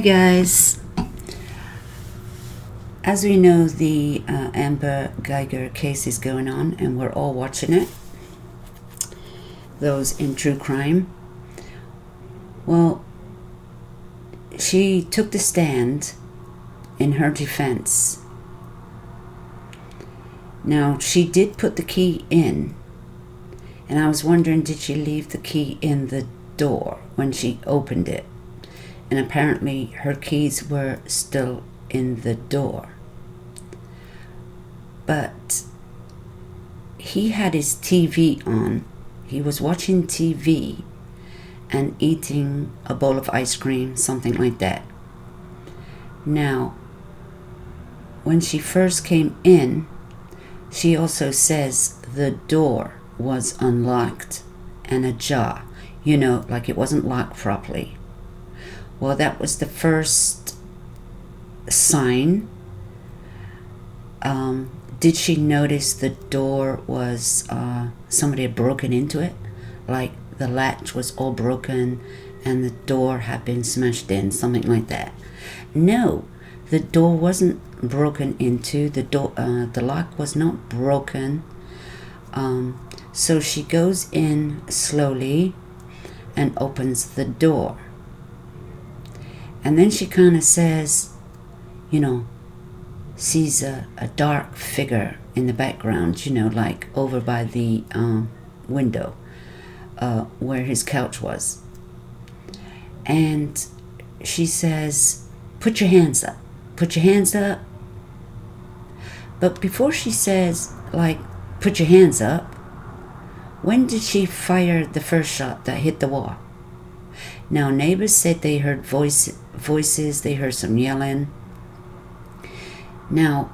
Guys. As we know, the Amber Guyger case is going on and we're all watching it. Those in true crime. Well, she took the stand in her defense. Now, she did put the key in, and I was wondering, did she leave the key in the door when she opened it? And apparently her keys were still in the door. But he had his TV on. He was watching TV and eating a bowl of ice cream, something like that. Now, when she first came in, she also says the door was unlocked and ajar. You know, like it wasn't locked properly. Well, that was the first sign. Did she notice the door was, somebody had broken into it? Like the latch was all broken and the door had been smashed in, something like that. No, the door wasn't broken into. The lock was not broken. So she goes in slowly and opens the door. And then she kind of says, you know, sees a dark figure in the background, you know, like over by the window where his couch was. And she says, put your hands up. Put your hands up. But before she says, like, put your hands up, when did she fire the first shot that hit the wall? Now, neighbors said they heard voices, they heard some yelling. Now,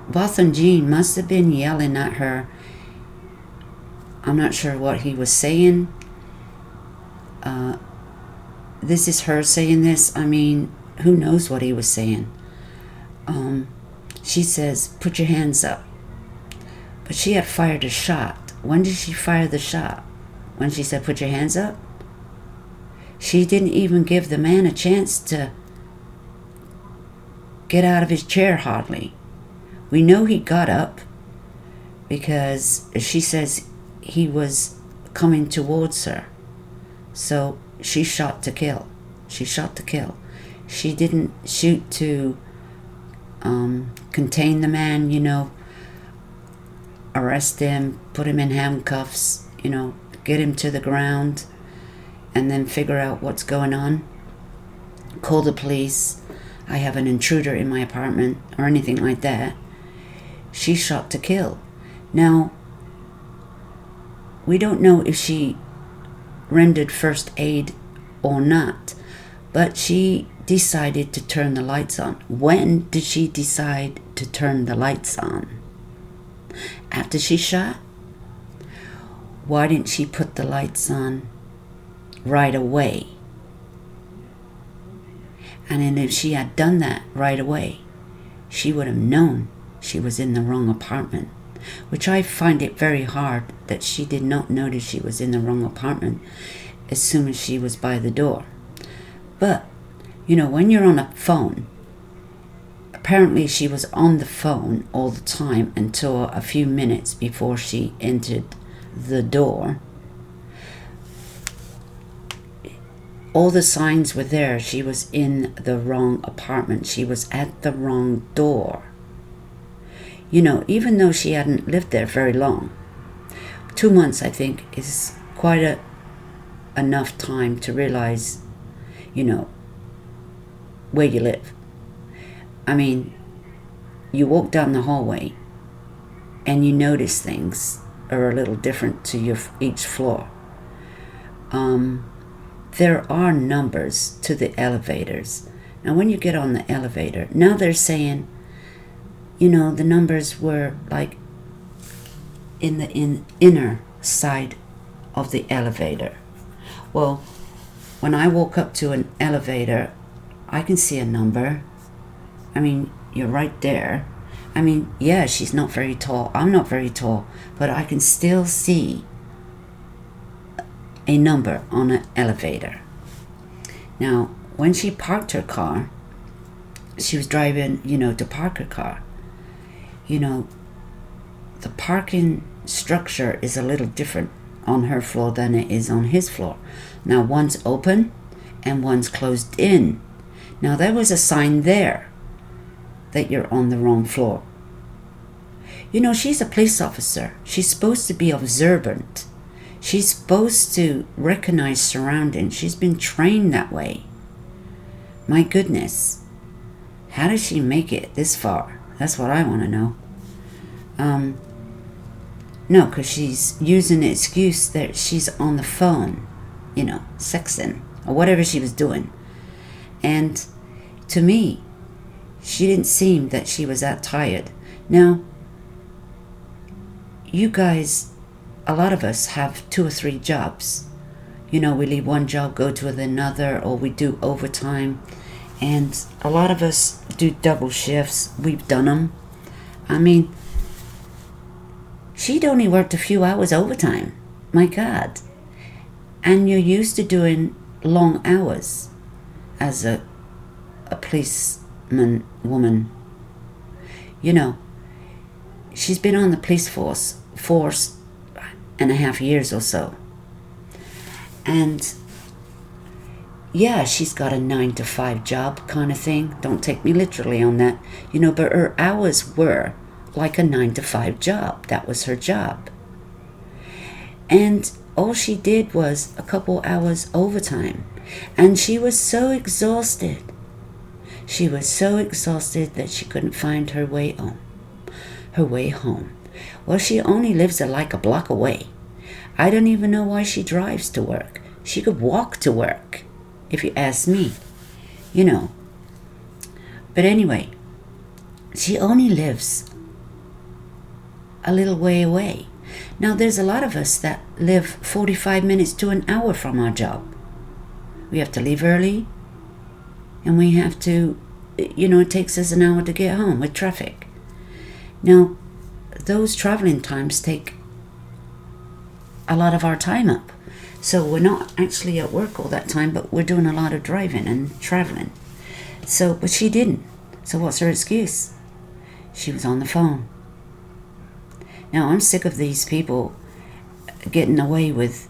Botham Jean must have been yelling at her. I'm not sure what he was saying. This is her saying this. I mean, who knows what he was saying. She says, put your hands up. But she had fired a shot. When did she fire the shot? When she said, put your hands up? She didn't even give the man a chance to get out of his chair hardly. We know he got up because she says he was coming towards her. So she shot to kill. She shot to kill. She didn't shoot to contain the man, you know, arrest him, put him in handcuffs, you know, get him to the ground, and then figure out what's going on. Call the police. I have an intruder in my apartment, or anything like that. She shot to kill. Now, we don't know if she rendered first aid or not, but she decided to turn the lights on. When did she decide to turn the lights on? After she shot? Why didn't she put the lights on right away? And then if she had done that right away, she would have known she was in the wrong apartment, which I find it very hard that she did not notice she was in the wrong apartment as soon as she was by the door. But, you know, when you're on a phone, apparently she was on the phone all the time until a few minutes before she entered the door. All the signs were there. She was in the wrong apartment. She was at the wrong door. You know, even though she hadn't lived there very long. 2 months, I think, is quite enough time to realize, you know, where you live. I mean, you walk down the hallway and you notice things are a little different to each floor. There are numbers to the elevators. Now, when you get on the elevator, now they're saying, you know, the numbers were like in the inner side of the elevator. Well, when I walk up to an elevator, I can see a number. I mean, you're right there. I mean, yeah, she's not very tall. I'm not very tall, but I can still see a number on an elevator. Now, when she parked her car, she was driving, to park her car. The parking structure is a little different on her floor than it is on his floor. Now, one's open and one's closed in. Now, there was a sign there that you're on the wrong floor. She's a police officer. She's supposed to be observant. She's supposed to recognize surroundings. She's been trained that way. My goodness. How did she make it this far? That's what I want to know. No, because she's using the excuse that she's on the phone, sexting, or whatever she was doing. And to me, she didn't seem that she was that tired. Now, you guys, a lot of us have 2 or 3 jobs. We leave one job, go to another, or we do overtime. And a lot of us do double shifts. We've done them. I mean, she'd only worked a few hours overtime. My God. And you're used to doing long hours as a policeman woman. She's been on the police force 4.5 years or so. And yeah, she's got a 9-to-5 job kind of thing. Don't take me literally on that. But her hours were like a 9-to-5 job. That was her job. And all she did was a couple hours overtime. And she was so exhausted. She was so exhausted that she couldn't find her way home. Well, she only lives like a block away. I don't even know why she drives to work. She could walk to work, if you ask me. But anyway, she only lives a little way away. Now, there's a lot of us that live 45 minutes to an hour from our job. We have to leave early, and we have to, it takes us an hour to get home with traffic. Now, those traveling times take a lot of our time up. So we're not actually at work all that time, but we're doing a lot of driving and traveling. But she didn't. So what's her excuse? She was on the phone. Now, I'm sick of these people getting away with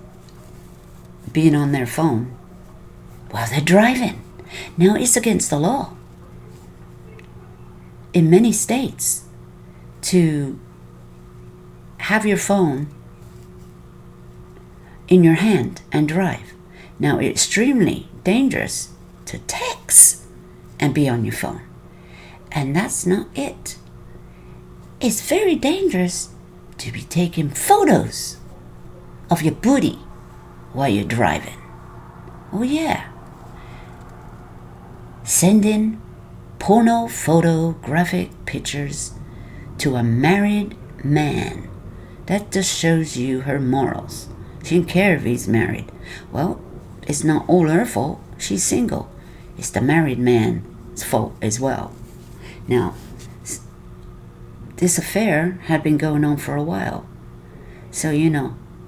being on their phone while they're driving. Now, it's against the law in many states to have your phone in your hand and drive. Now, it's extremely dangerous to text and be on your phone. And that's not it. It's very dangerous to be taking photos of your booty while you're driving. Oh yeah. Sending porno photographic pictures to a married man. That just shows you her morals. She didn't care if he's married. Well, it's not all her fault. She's single. It's the married man's fault as well. Now, this affair had been going on for a while. So,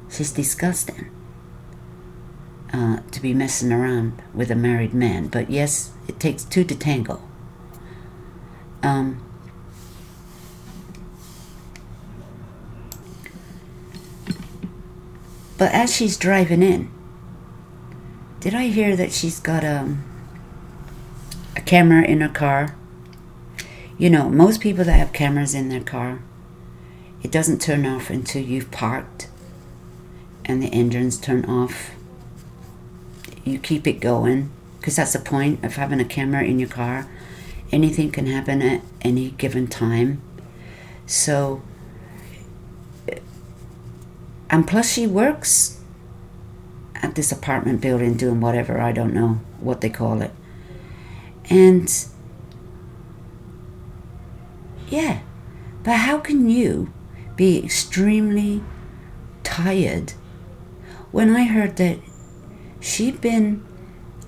she's disgusting to be messing around with a married man. But yes, it takes 2 to tango. But as she's driving in, did I hear that she's got a camera in her car? Most people that have cameras in their car, it doesn't turn off until you've parked and the engines turn off. You keep it going, because that's the point of having a camera in your car. Anything can happen at any given time. So, and plus she works at this apartment building doing whatever, I don't know what they call it. And yeah, but how can you be extremely tired when I heard that she'd been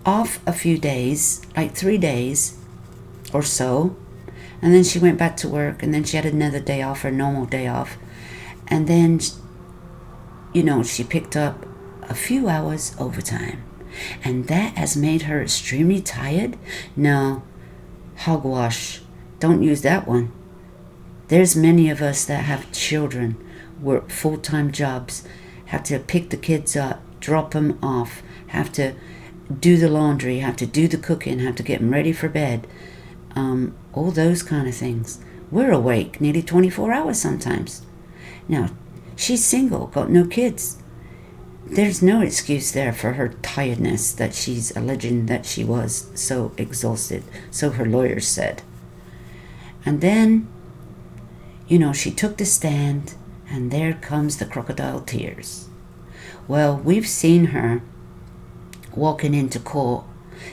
off a few days, like 3 days or so, and then she went back to work, and then she had another day off, her normal day off, and then she picked up a few hours overtime. And that has made her extremely tired? No, hogwash. Don't use that one. There's many of us that have children, work full-time jobs, have to pick the kids up, drop them off, have to do the laundry, have to do the cooking, have to get them ready for bed, all those kind of things. We're awake nearly 24 hours sometimes. Now, she's single, got no kids. There's no excuse there for her tiredness that she's alleging that she was so exhausted, so her lawyers said. And then, she took the stand, and there comes the crocodile tears. Well, we've seen her walking into court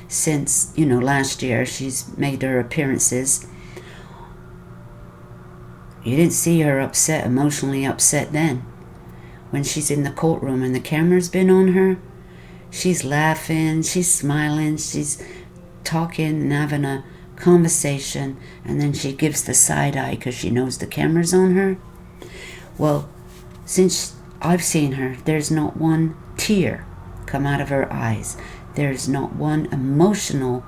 since, last year. She's made her appearances. You didn't see her upset, emotionally upset then. When she's in the courtroom and the camera's been on her, she's laughing, she's smiling, she's talking and having a conversation, and then she gives the side eye because she knows the camera's on her. Well, since I've seen her, there's not one tear come out of her eyes. There's not one emotional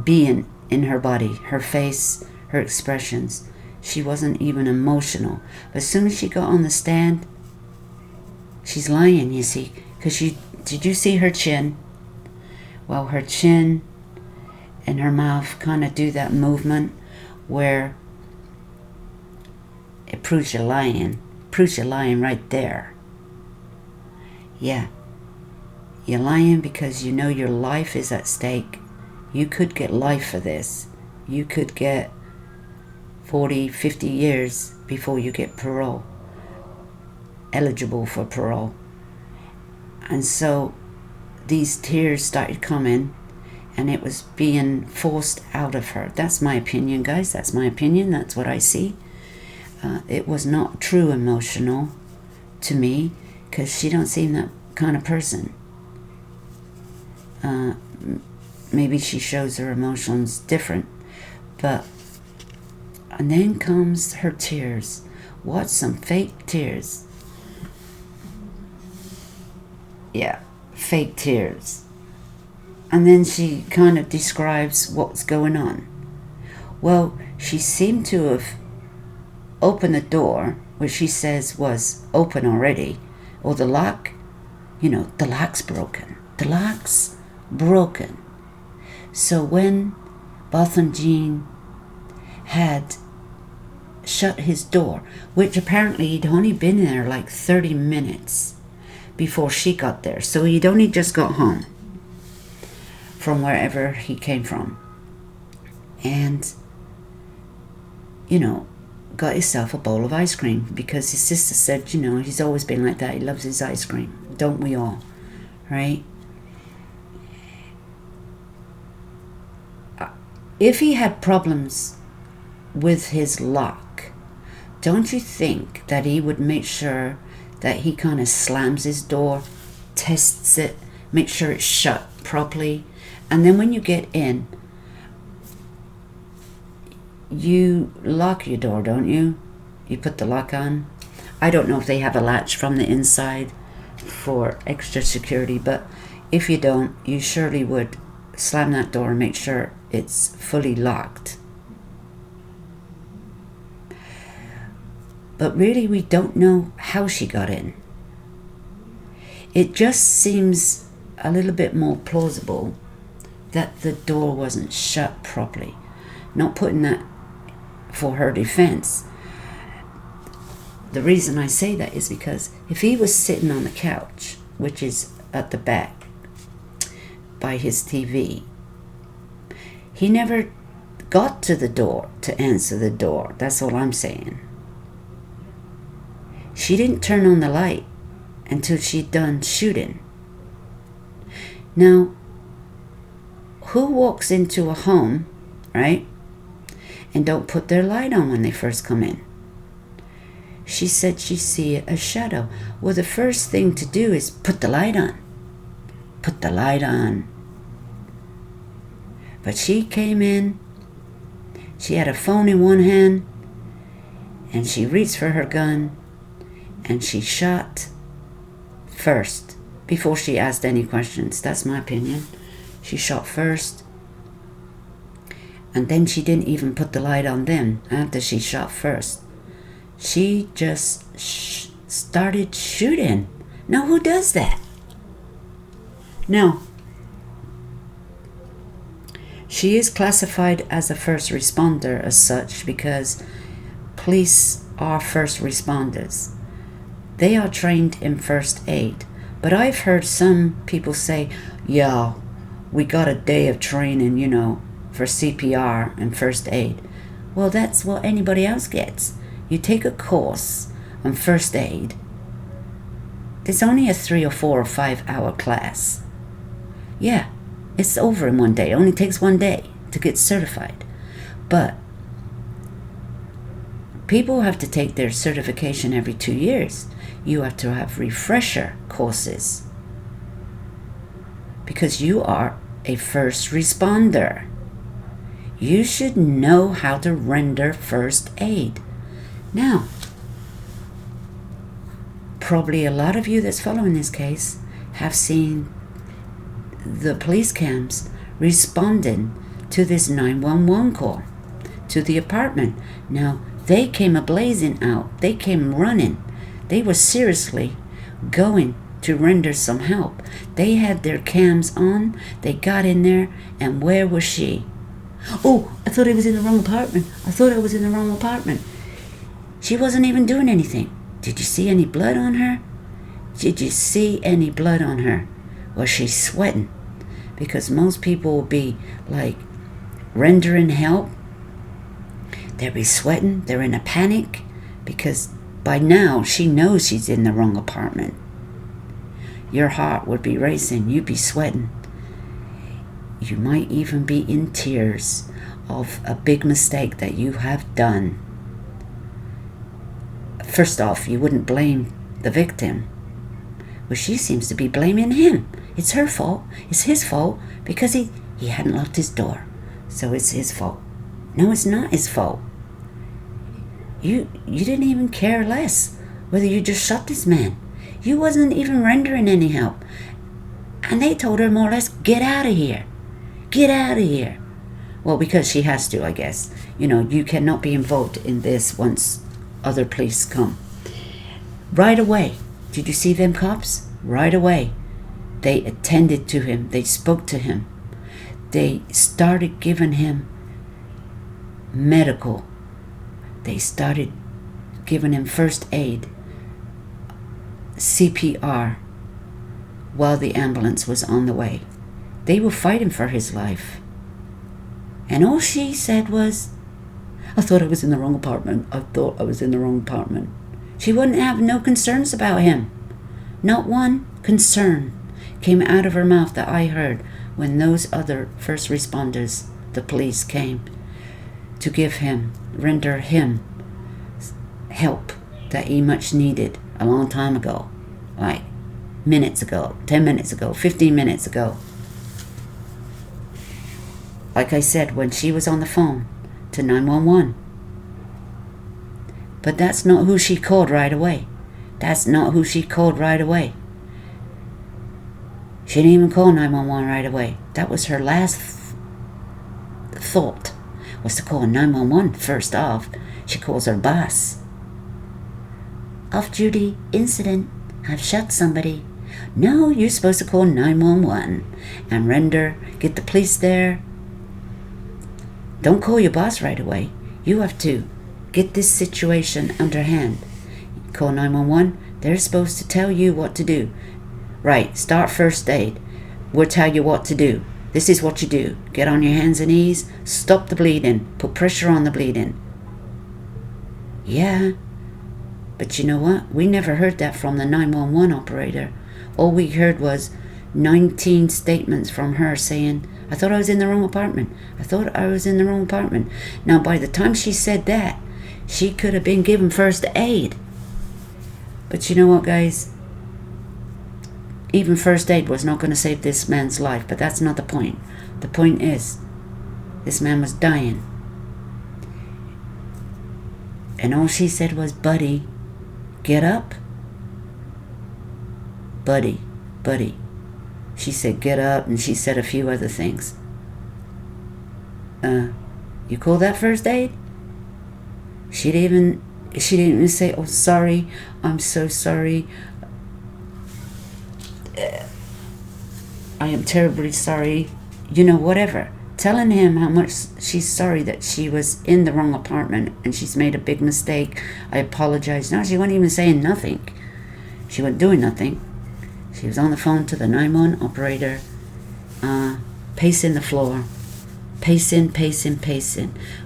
being in her body, her face, her expressions. She wasn't even emotional. But as soon as she got on the stand, she's lying, you see, because did you see her chin? Well, her chin and her mouth kind of do that movement where it proves you're lying. Proves you're lying right there. Yeah. You're lying because you know your life is at stake. You could get life for this. You could get 40, 50 years before you get parole. Eligible for parole. And so these tears started coming, and it was being forced out of her. That's my opinion, guys. That's my opinion. That's what I see. It was not true emotional to me, because she don't seem that kind of person. Maybe she shows her emotions different. And then comes her tears. What, some fake tears? Yeah, fake tears. And then she kind of describes what's going on. Well, she seemed to have opened the door, which she says was open already, or the lock, the lock's broken. The lock's broken. So when Botham Jean had shut his door, which apparently he'd only been there like 30 minutes before she got there. So he'd only just got home from wherever he came from. And, got himself a bowl of ice cream because his sister said, he's always been like that. He loves his ice cream. Don't we all? Right? If he had problems with his lock, don't you think that he would make sure that he kind of slams his door, tests it, make sure it's shut properly, and then when you get in, you lock your door, don't you? You put the lock on. I don't know if they have a latch from the inside for extra security, but if you don't, you surely would slam that door and make sure it's fully locked. But really, we don't know how she got in. It just seems a little bit more plausible that the door wasn't shut properly. Not putting that for her defense. The reason I say that is because if he was sitting on the couch, which is at the back by his TV, he never got to the door to answer the door. That's all I'm saying. She didn't turn on the light until she'd done shooting. Now, who walks into a home, right, and don't put their light on when they first come in? She said she see a shadow. Well, the first thing to do is put the light on. Put the light on. But she came in, she had a phone in one hand, and she reached for her gun, and she shot first before she asked any questions. That's my opinion. She shot first, and then she didn't even put the light on them after she shot first. She just started shooting. Now, who does that? Now, she is classified as a first responder as such because police are first responders. They are trained in first aid. But I've heard some people say, yeah, we got a day of training, for CPR and first aid. Well, that's what anybody else gets. You take a course on first aid. It's only a 3 or 4 or 5 hour class. Yeah, it's over in one day. It only takes one day to get certified. But people have to take their certification every 2 years. You have to have refresher courses because you are a first responder. You should know how to render first aid. Now, probably a lot of you that's following this case have seen the police cams responding to this 911 call to the apartment. Now, they came ablazing out. They came running. They were seriously going to render some help. They had their cams on. They got in there, and where was she? Oh, I thought I was in the wrong apartment. She wasn't even doing anything. Did you see any blood on her? Was she sweating? Because most people will be like rendering help. They'll be sweating. They're in a panic because by now she knows she's in the wrong apartment. Your heart would be racing. You'd be sweating. You might even be in tears of a big mistake that you have done. First off, you wouldn't blame the victim. Well, she seems to be blaming him. It's her fault. It's his fault because he hadn't locked his door. So it's his fault. No, it's not his fault. You didn't even care less whether you just shot this man. You wasn't even rendering any help. And they told her more or less, get out of here. Get out of here. Well, because she has to, I guess. You cannot be involved in this once other police come. Right away. Did you see them cops? Right away. They attended to him. They spoke to him. They started giving him medical. They started giving him first aid, CPR, while the ambulance was on the way. They were fighting for his life. And all she said was, I thought I was in the wrong apartment. She wouldn't have no concerns about him. Not one concern came out of her mouth that I heard when those other first responders, the police, came to render him help that he much needed a long time ago, like minutes ago, 10 minutes ago, 15 minutes ago. Like I said, when she was on the phone to 911. But that's not who she called right away. She didn't even call 911 right away. That was her last thought, was to call 911 first off. She calls her boss. Off-duty incident. I've shot somebody. No, you're supposed to call 911 and get the police there. Don't call your boss right away. You have to get this situation under hand. Call 911. They're supposed to tell you what to do. Right, start first aid. We'll tell you what to do. This is what you do. Get on your hands and knees. Stop the bleeding. Put pressure on the bleeding. Yeah. But you know what? We never heard that from the 911 operator. All we heard was 19 statements from her saying, I thought I was in the wrong apartment. Now, by the time she said that, she could have been given first aid. But you know what, guys? Even first aid was not going to save this man's life, but that's not the point. The point is, this man was dying. And all she said was, buddy, get up. Buddy buddy. She said, get up, and she said a few other things. You call that first aid? She didn't even say, oh, sorry, I'm so sorry. I am terribly sorry. Whatever. Telling him how much she's sorry that she was in the wrong apartment and she's made a big mistake. I apologize. No, she wasn't even saying nothing. She wasn't doing nothing. She was on the phone to the 911 operator, pacing the floor. Pacing,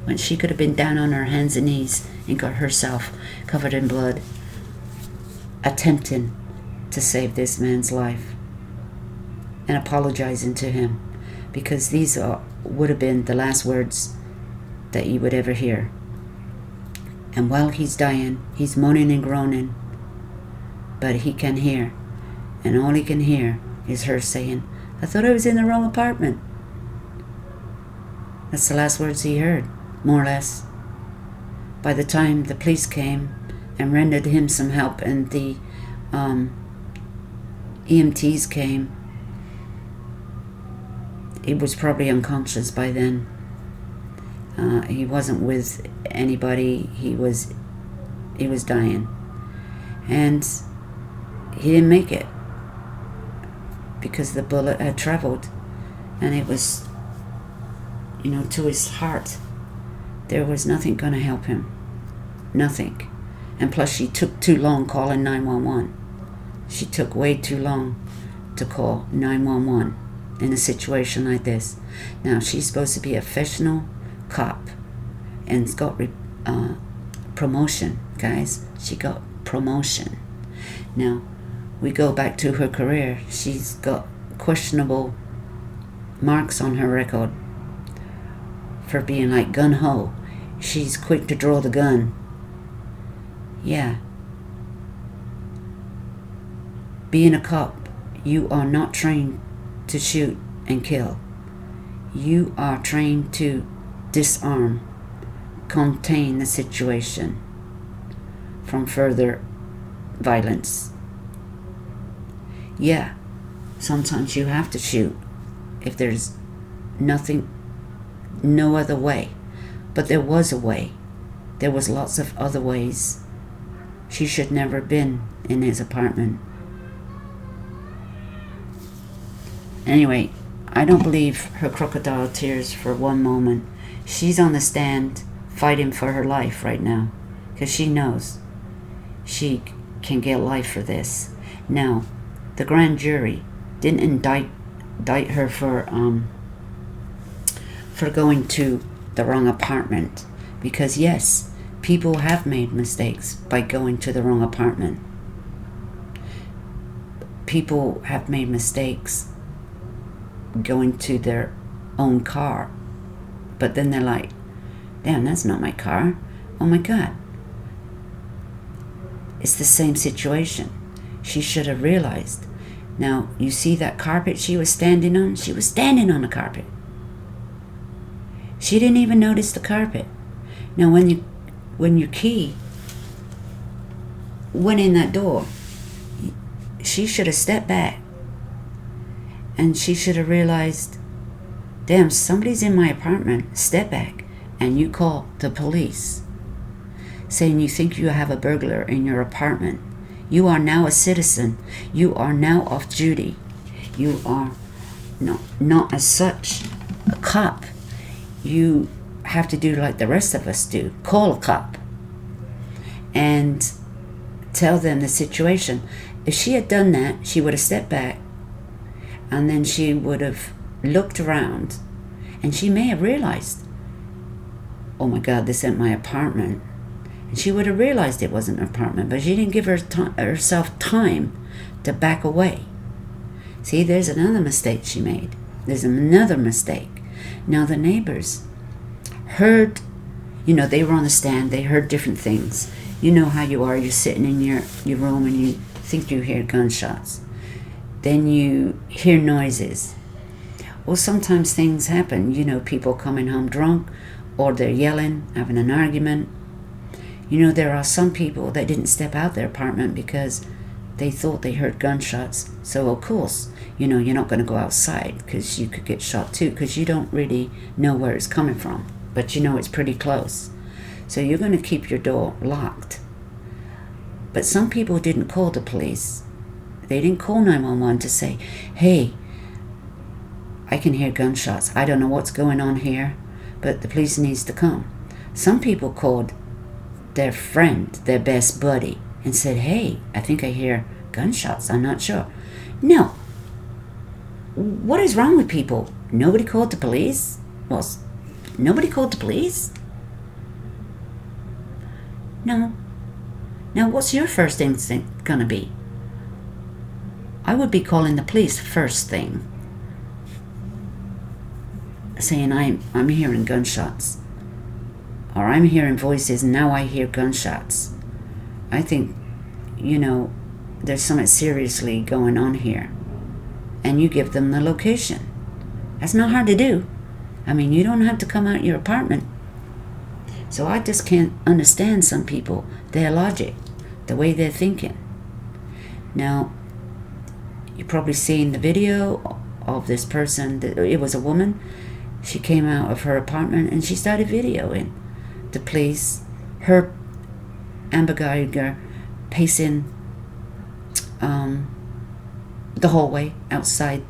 when she could have been down on her hands and knees and got herself covered in blood, attempting to save this man's life and apologizing to him, because these would have been the last words that you would ever hear. And while he's dying, he's moaning and groaning, but he can hear, and all he can hear is her saying, I thought I was in the wrong apartment. That's the last words he heard, more or less. By the time the police came and rendered him some help and the EMTs came, he was probably unconscious by then. He wasn't with anybody. He was dying. And he didn't make it because the bullet had traveled and it was to his heart. There was nothing going to help him. Nothing. And plus she took too long calling 911. She took way too long to call 911 in a situation like this. Now, she's supposed to be a professional cop and it's got promotion, guys. She got promotion. Now, we go back to her career. She's got questionable marks on her record for being like gun-ho. She's quick to draw the gun. Yeah. Being a cop, you are not trained to shoot and kill. You are trained to disarm, contain the situation from further violence. Yeah, sometimes you have to shoot if there's no other way. But there was a way. There was lots of other ways. She should never have been in his apartment. Anyway, I don't believe her crocodile tears for one moment. She's on the stand fighting for her life right now because she knows she can get life for this. Now, the grand jury didn't indict her for going to the wrong apartment, because yes, people have made mistakes by going to the wrong apartment. People have made mistakes going to their own car, but then they're like, damn, that's not my car. Oh my God. It's the same situation. She should have realized. Now, you see that carpet she was standing on? She was standing on the carpet. She didn't even notice the carpet. Now, when your key went in that door, she should have stepped back and she should have realized, damn, somebody's in my apartment. Step back and you call the police saying you think you have a burglar in your apartment. You are now a citizen. You are now off duty. You are not as such a cop. You have to do like the rest of us do. Call a cop and tell them the situation. If she had done that, she would have stepped back and then she would have looked around and she may have realized, oh my God, this ain't my apartment. And she would have realized it wasn't her apartment, but she didn't give herself time to back away. See, there's another mistake she made. There's another mistake. Now, the neighbors heard, they were on the stand. They heard different things. You know how you are. You're sitting in your room and you think you hear gunshots. Then you hear noises. Well, sometimes things happen. People coming home drunk or they're yelling, having an argument. There are some people that didn't step out their apartment because they thought they heard gunshots. So of course, you're not going to go outside because you could get shot too, because you don't really know where it's coming from, but it's pretty close. So you're going to keep your door locked. But some people didn't call the police. They didn't call 911 to say, hey, I can hear gunshots. I don't know what's going on here, but the police needs to come. Some people called their friend, their best buddy, and said, hey, I think I hear gunshots. I'm not sure. No. What is wrong with people? Nobody called the police? Well, nobody called the police? No. Now, what's your first instinct gonna be? I would be calling the police first thing, saying I'm hearing gunshots, or I'm hearing voices, and now I hear gunshots. I think, there's something seriously going on here. And you give them the location. That's not hard to do. I mean, you don't have to come out your apartment. So I just can't understand some people, their logic, the way they're thinking. Now, you've probably seen the video of this person. It was a woman. She came out of her apartment and she started videoing the police, her Amber Guyger pacing the hallway outside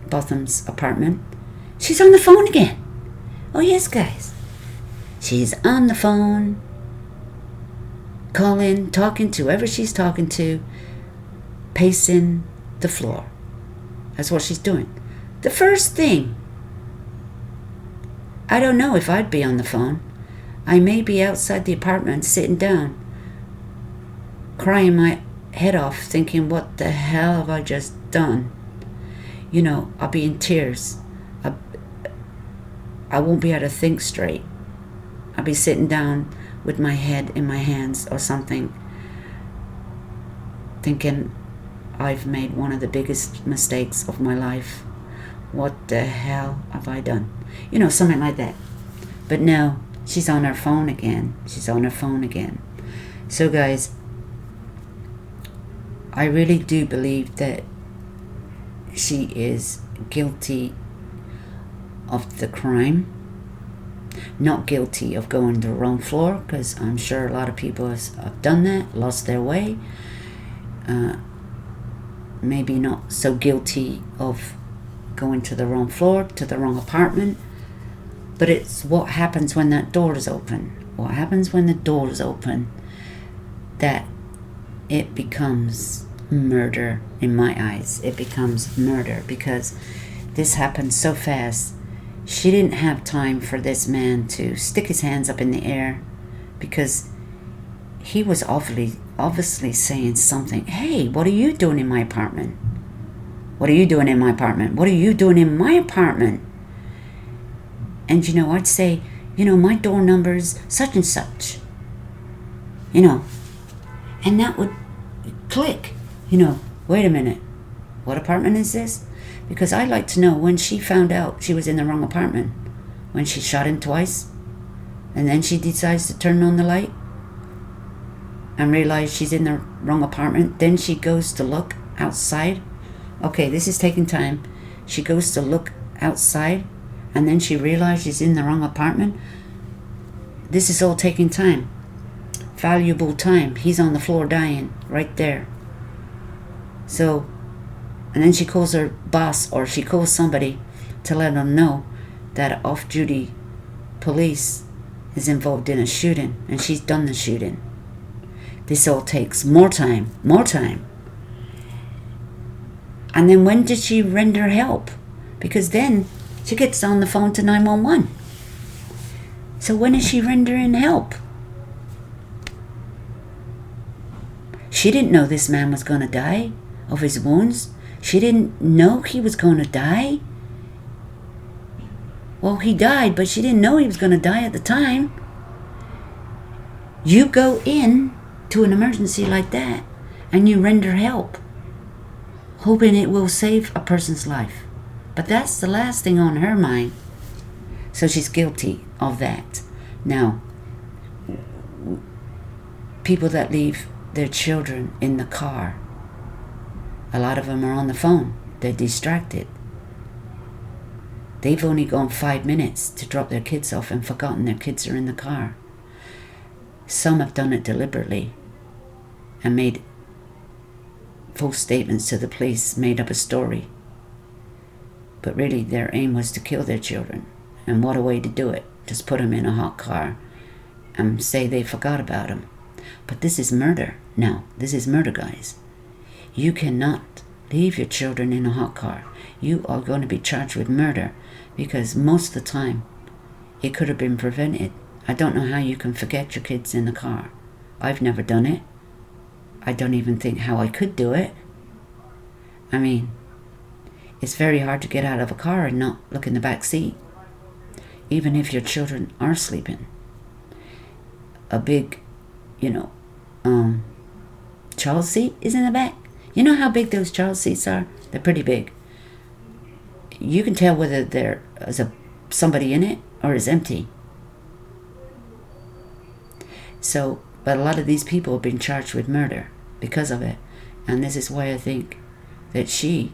Botham's apartment. She's on the phone again. Oh yes, guys. She's on the phone, calling, talking to whoever she's talking to, pacing the floor. That's what she's doing. The first thing, I don't know if I'd be on the phone. I may be outside the apartment sitting down, crying my head off, thinking, what the hell have I just done? I'll be in tears. I won't be able to think straight. I'll be sitting down with my head in my hands or something, thinking I've made one of the biggest mistakes of my life. What the hell have I done? Something like that. But no, she's on her phone again. So guys, I really do believe that she is guilty of the crime. Not guilty of going to the wrong floor, because I'm sure a lot of people have done that, lost their way. Maybe not so guilty of going to the wrong floor, to the wrong apartment. But it's what happens when that door is open. What happens when the door is open, that it becomes murder in my eyes. It becomes murder because this happened so fast. She didn't have time for this man to stick his hands up in the air, because he was obviously saying something. Hey, what are you doing in my apartment? What are you doing in my apartment? What are you doing in my apartment? And I'd say, my door number's such and such. And that would click. Wait a minute. What apartment is this? Because I'd like to know when she found out she was in the wrong apartment. When she shot him twice, and then she decides to turn on the light and realize she's in the wrong apartment. Then she goes to look outside. Okay, this is taking time. She goes to look outside, and then she realizes she's in the wrong apartment. This is all taking time. Valuable time. He's on the floor dying right there. So, and then she calls her boss, or she calls somebody to let them know that off-duty police is involved in a shooting, and she's done the shooting. This all takes more time. And then when did she render help? Because then she gets on the phone to 911. So when is she rendering help? She didn't know this man was going to die of his wounds. She didn't know he was going to die. Well, he died, but she didn't know he was going to die at the time. You go in to an emergency like that, and you render help, hoping it will save a person's life. But that's the last thing on her mind. So she's guilty of that. Now, people that leave their children in the car A lot of them are on the phone. They're distracted. They've only gone 5 minutes to drop their kids off and forgotten their kids are in the car. Some have done it deliberately and made false statements to the police, made up a story. But really their aim was to kill their children. And what a way to do it. Just put them in a hot car and say they forgot about them. But this is murder. No, this is murder, guys. You cannot leave your children in a hot car. You are going to be charged with murder because most of the time it could have been prevented. I don't know how you can forget your kids in the car. I've never done it. I don't even think how I could do it. I mean, it's very hard to get out of a car and not look in the back seat, even if your children are sleeping. A big, child seat is in the back. You know how big those child seats are? They're pretty big. You can tell whether there is somebody in it or is empty. So, but a lot of these people have been charged with murder because of it. And this is why I think that she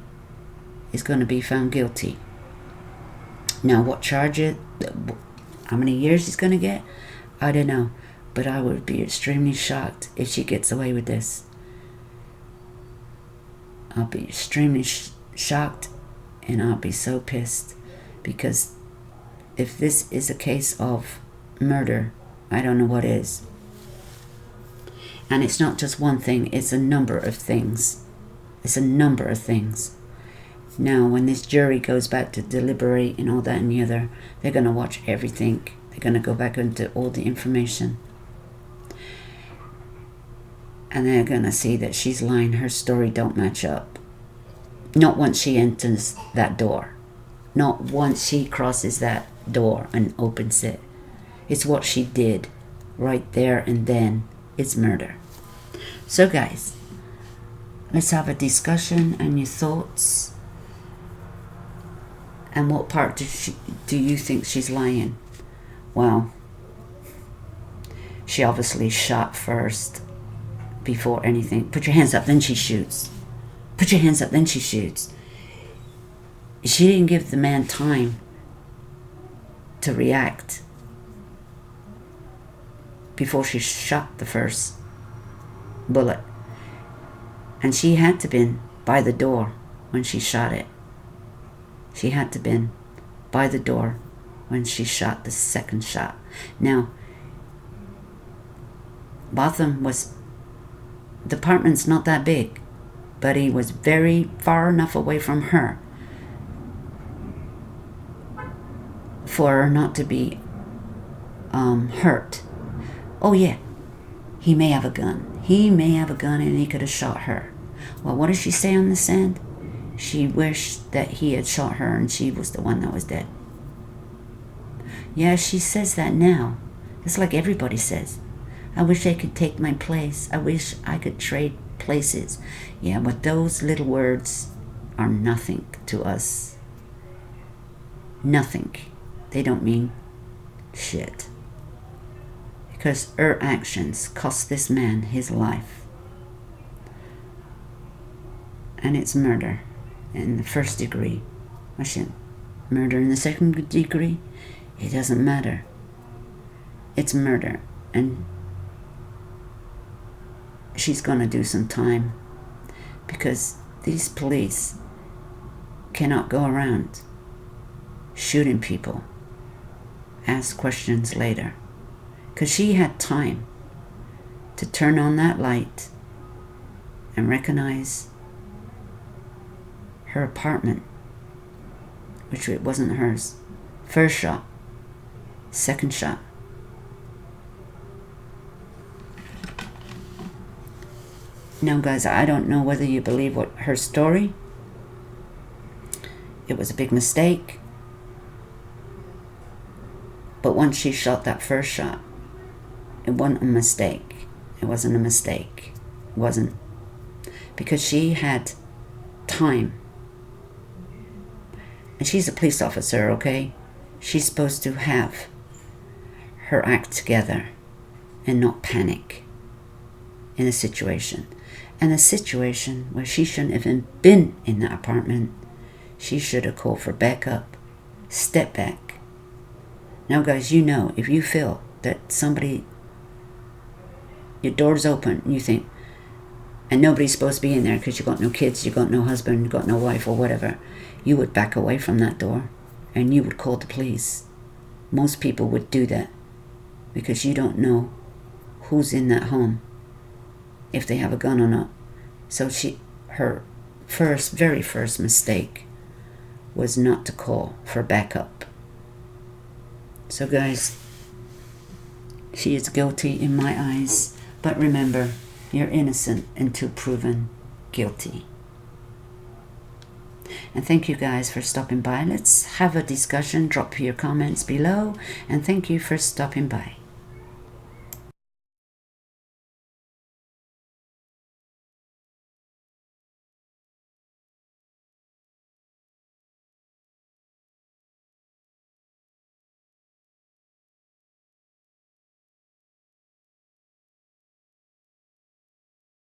is going to be found guilty. Now, what charges, how many years she's going to get, I don't know. But I would be extremely shocked if she gets away with this. I'll be extremely shocked, and I'll be so pissed, because if this is a case of murder, I don't know what is. And it's not just one thing, it's a number of things. It's a number of things. Now, when this jury goes back to deliberate and all that and the other, they're going to watch everything. They're going to go back into all the information. And they're going to see that she's lying. Her story don't match up. Not once she enters that door. Not once she crosses that door and opens it. It's what she did right there and then. It's murder. So guys, let's have a discussion and your thoughts. And what part do you think she's lying? Well, she obviously shot first before anything. Put your hands up, then she shoots. Put your hands up, then she shoots. She didn't give the man time to react before she shot the first bullet. And she had to been by the door when she shot it. She had to been by the door when she shot the second shot. Now, Botham the apartment's not that big, but he was very far enough away from her for her not to be hurt. Oh yeah, he may have a gun. He may have a gun and he could have shot her. Well, what does she say on this end? She wished that he had shot her and she was the one that was dead. Yeah, she says that now. It's like everybody says. I wish I could take my place. I wish I could trade places. Yeah, but those little words are nothing to us. Nothing. They don't mean shit. Because her actions cost this man his life. And it's murder in the first degree. Murder in the second degree, it doesn't matter. It's murder. And she's going to do some time, because these police cannot go around shooting people. Ask questions later. Because she had time to turn on that light and recognize her apartment, which it wasn't hers. First shot, second shot. Now guys, I don't know whether you believe her story. It was a big mistake. But once she shot that first shot, it wasn't a mistake. It wasn't a mistake. It wasn't. Because she had time. And she's a police officer, okay? She's supposed to have her act together and not panic in a situation. and a situation where she shouldn't even been in the apartment. She should have called for backup. Step back. Now guys, you know, if you feel that somebody, your door's open, you think, and nobody's supposed to be in there because you got no kids, you got no husband, you got no wife or whatever, you would back away from that door and you would call the police. Most people would do that because you don't know who's in that home, if they have a gun or not. So her very first mistake was not to call for backup. So guys, she is guilty in my eyes, but remember, you're innocent until proven guilty. And thank you guys for stopping by. Let's have a discussion. Drop your comments below, and thank you for stopping by.